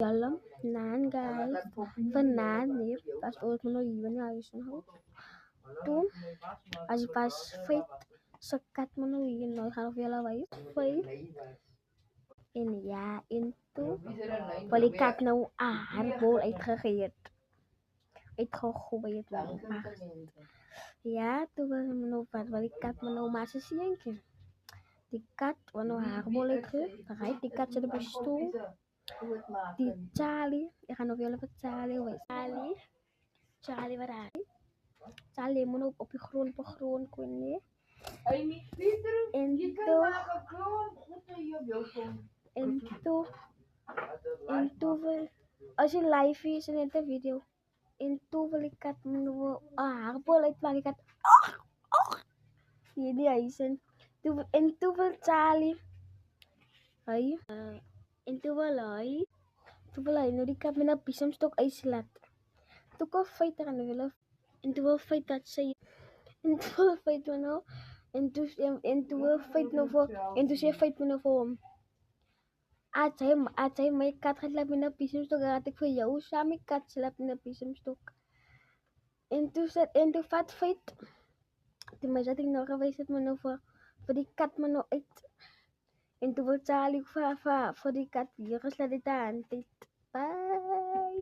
Yalla, nan guys, vanaan nee, was ooit nog even huis en hout. Toen, als ik was feit, sekat nog even nog half jala wijs, feit. En ja, en toen, wel ik had nou aardbol uitgegooid. Ja, toen was me nog wat, wel ik had me nou maar eens eentje. Die kat, wat nou aardbol uitgegooid, die kat zit op een stoel. Die Charlie, ik ga nog wel even Charlie, wat hij? Charlie moet op je grond kunnen. En toen, als je live is in de video, en toen wil ik het haarbol uitmaken. Ik had, die is en toen wil Charlie, hij, en toen wil hij, nou die kat met een pisemstok uitslaat. Toen kon feit er aan de willen, en toen wil feit dat zij, en toen wil feit me nou, en toen wil feit nou voor, en toen zei feit me nou voor hem. Als hij mijn kat gaat laten in een pisemstok, had ik voor jou samen mijn kat slapen in een pisemstok. En toen vat feit, toen zat ik nog geweest dat me nou voor die kat me nou uit. En toen wordt Charlie voor die kat hier geslaat aan. Bye.